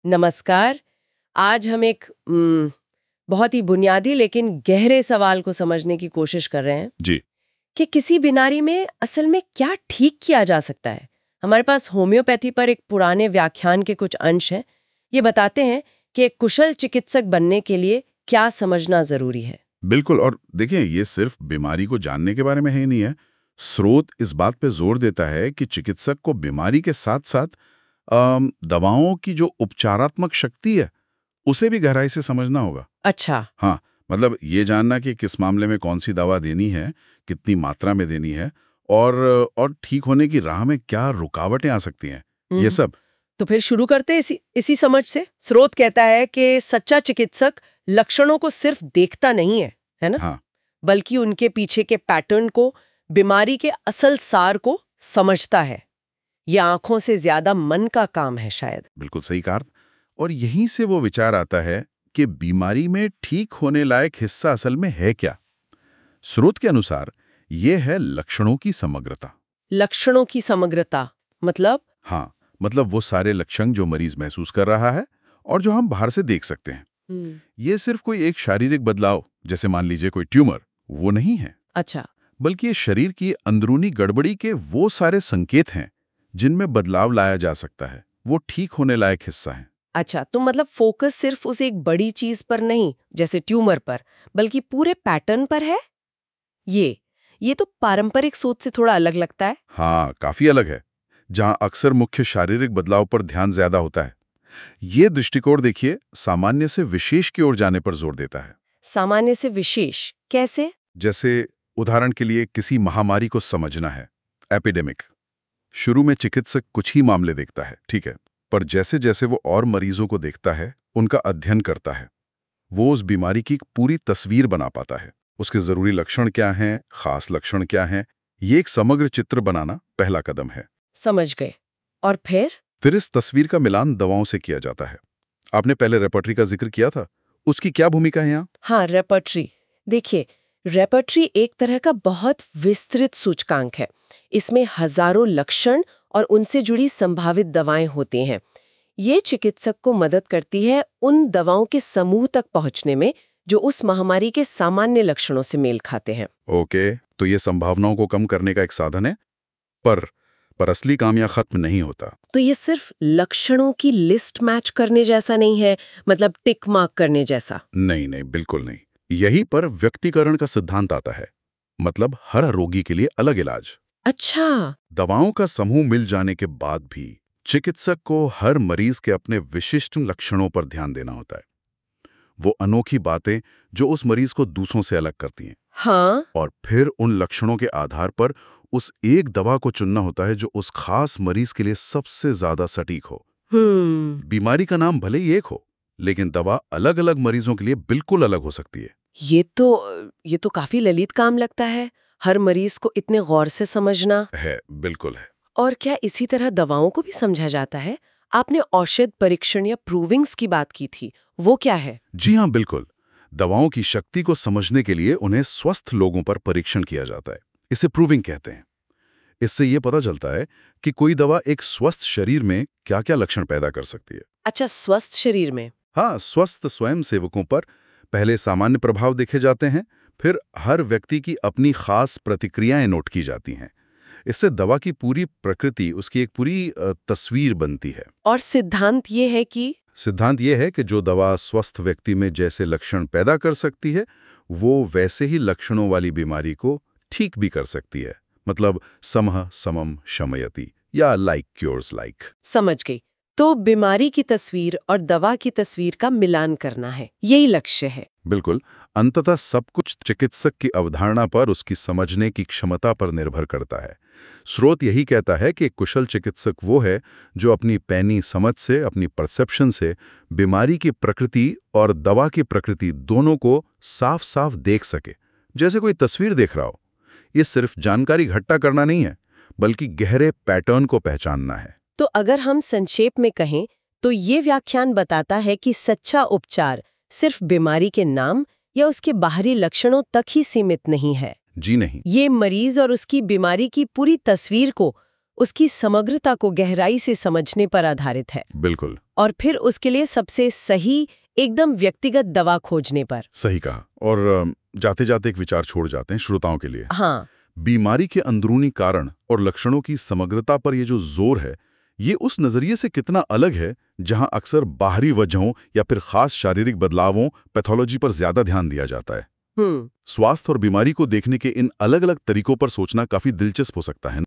नमस्कार। आज हम एक बहुत ही बुनियादी लेकिन गहरे सवाल को समझने की कोशिश कर रहे हैं जी। कि किसी बीमारी में असल में क्या ठीक किया जा सकता है। हमारे पास होम्योपैथी पर एक पुराने व्याख्यान के कुछ अंश हैं। ये बताते हैं कि एक कुशल चिकित्सक बनने के लिए क्या समझना जरूरी है। बिल्कुल। और देखिए, ये सिर्फ बीमारी को जानने के बारे में ही नहीं है। स्रोत इस बात पे जोर देता है कि चिकित्सक को बीमारी के साथ साथ दवाओं की जो उपचारात्मक शक्ति है उसे भी गहराई से समझना होगा। अच्छा। हाँ, मतलब ये जानना कि किस मामले में कौन सी दवा देनी है, कितनी मात्रा में देनी है, और ठीक होने की राह में क्या रुकावटें आ सकती हैं, ये सब। तो फिर शुरू करते हैं इसी समझ से। स्रोत कहता है कि सच्चा चिकित्सक लक्षणों को सिर्फ देखता नहीं है ना? हाँ, बल्कि उनके पीछे के पैटर्न को, बीमारी के असल सार को समझता है। ये आंखों से ज्यादा मन का काम है शायद। बिल्कुल सही कहा। और यहीं से वो विचार आता है कि बीमारी में ठीक होने लायक हिस्सा असल में है क्या। स्रोत के अनुसार ये है लक्षणों की समग्रता। लक्षणों की समग्रता मतलब? हाँ, मतलब वो सारे लक्षण जो मरीज महसूस कर रहा है और जो हम बाहर से देख सकते हैं। ये सिर्फ कोई एक शारीरिक बदलाव, जैसे मान लीजिए कोई ट्यूमर, वो नहीं है। अच्छा। बल्कि ये शरीर की अंदरूनी गड़बड़ी के वो सारे संकेत हैं जिनमें बदलाव लाया जा सकता है। वो ठीक होने लायक हिस्सा है। अच्छा, तो मतलब फोकस सिर्फ उस एक बड़ी चीज पर नहीं, जैसे ट्यूमर पर, बल्कि पूरे पैटर्न पर है। ये तो पारंपरिक सोच से थोड़ा अलग लगता है। हाँ, काफी अलग है। जहां अक्सर मुख्य शारीरिक बदलाव पर ध्यान ज्यादा होता है, ये दृष्टिकोण देखिए सामान्य से विशेष की ओर जाने पर जोर देता है। सामान्य से विशेष कैसे? जैसे उदाहरण के लिए किसी महामारी को समझना है, एपिडेमिक। शुरू में चिकित्सक कुछ ही मामले देखता है, ठीक है, पर जैसे जैसे वो और मरीजों को देखता है, उनका अध्ययन करता है, वो उस बीमारी की एक पूरी तस्वीर बना पाता है। उसके जरूरी लक्षण क्या हैं, खास लक्षण क्या हैं, ये एक समग्र चित्र बनाना पहला कदम है। समझ गए। और फिर इस तस्वीर का मिलान दवाओं से किया जाता है। आपने पहले रेपर्टरी का जिक्र किया था, उसकी क्या भूमिका है यहाँ? हाँ, रेपर्टरी। देखिए, रेपर्टरी एक तरह का बहुत विस्तृत सूचकांक है। इसमें हजारों लक्षण और उनसे जुड़ी संभावित दवाएं होती हैं। ये चिकित्सक को मदद करती है उन दवाओं के समूह तक पहुंचने में जो उस महामारी के सामान्य लक्षणों से मेल खाते हैं। ओके, तो ये संभावनाओं को कम करने का एक साधन है, पर असली काम यहाँ खत्म नहीं होता। तो ये सिर्फ लक्षणों की लिस्ट मैच करने जैसा नहीं है, मतलब टिक मार्क करने जैसा? नहीं नहीं, बिल्कुल नहीं। यही पर व्यक्तिकरण का सिद्धांत आता है। मतलब हर रोगी के लिए अलग इलाज। अच्छा। दवाओं का समूह मिल जाने के बाद भी चिकित्सक को हर मरीज के अपने विशिष्ट लक्षणों पर ध्यान देना होता है। वो अनोखी बातें जो उस मरीज को दूसरों से अलग करती हैं। हाँ। और फिर उन लक्षणों के आधार पर उस एक दवा को चुनना होता है जो उस खास मरीज के लिए सबसे ज्यादा सटीक हो। बीमारी का नाम भले ही एक हो, लेकिन दवा अलग अलग मरीजों के लिए बिल्कुल अलग हो सकती है। ये तो काफी ललित काम लगता है, हर मरीज को इतने गौर से समझना। है, बिल्कुल है। और क्या इसी तरह दवाओं को भी समझा जाता है? आपने औषध परीक्षण या प्रूविंग्स की बात की थी, वो क्या है? जी हाँ, बिल्कुल। दवाओं की शक्ति को समझने के लिए उन्हें स्वस्थ लोगों पर परीक्षण किया जाता है। इसे प्रूविंग कहते हैं। इससे ये पता चलता है कि कोई दवा एक स्वस्थ शरीर में क्या-क्या लक्षण पैदा कर सकती है। अच्छा, स्वस्थ शरीर में? हाँ, स्वस्थ स्वयंसेवकों पर पहले सामान्य प्रभाव देखे जाते हैं, फिर हर व्यक्ति की अपनी खास प्रतिक्रियाएं नोट की जाती हैं। इससे दवा की पूरी प्रकृति, उसकी एक पूरी तस्वीर बनती है। और सिद्धांत ये है कि जो दवा स्वस्थ व्यक्ति में जैसे लक्षण पैदा कर सकती है, वो वैसे ही लक्षणों वाली बीमारी को ठीक भी कर सकती है। मतलब समः समम शमयति, या लाइक क्योर्स लाइक। समझ गई। तो बीमारी की तस्वीर और दवा की तस्वीर का मिलान करना है, यही लक्ष्य है। बिल्कुल। अंततः सब कुछ चिकित्सक की अवधारणा पर, उसकी समझने की क्षमता पर निर्भर करता है। स्रोत यही कहता है कि कुशल चिकित्सक वो है जो अपनी पैनी समझ से, अपनी परसेप्शन से बीमारी की प्रकृति और दवा की प्रकृति दोनों को साफ साफ देख सके, जैसे कोई तस्वीर देख रहा हो। ये सिर्फ जानकारी इकट्ठा करना नहीं है, बल्कि गहरे पैटर्न को पहचानना है। तो अगर हम संक्षेप में कहें तो ये व्याख्यान बताता है कि सच्चा उपचार सिर्फ बीमारी के नाम या उसके बाहरी लक्षणों तक ही सीमित नहीं है। जी नहीं। ये मरीज और उसकी बीमारी की पूरी तस्वीर को, उसकी समग्रता को गहराई से समझने पर आधारित है। बिल्कुल और फिर उसके लिए सबसे सही, एकदम व्यक्तिगत दवा खोजने पर। सही कहा। और जाते जाते एक विचार छोड़ जाते हैं श्रोताओं के लिए। हाँ, बीमारी के अंदरूनी कारण और लक्षणों की समग्रता पर ये जो जोर है, ये उस नजरिए से कितना अलग है जहां अक्सर बाहरी वजहों या फिर खास शारीरिक बदलावों, पैथोलॉजी पर ज्यादा ध्यान दिया जाता है। स्वास्थ्य और बीमारी को देखने के इन अलग अलग तरीकों पर सोचना काफी दिलचस्प हो सकता है।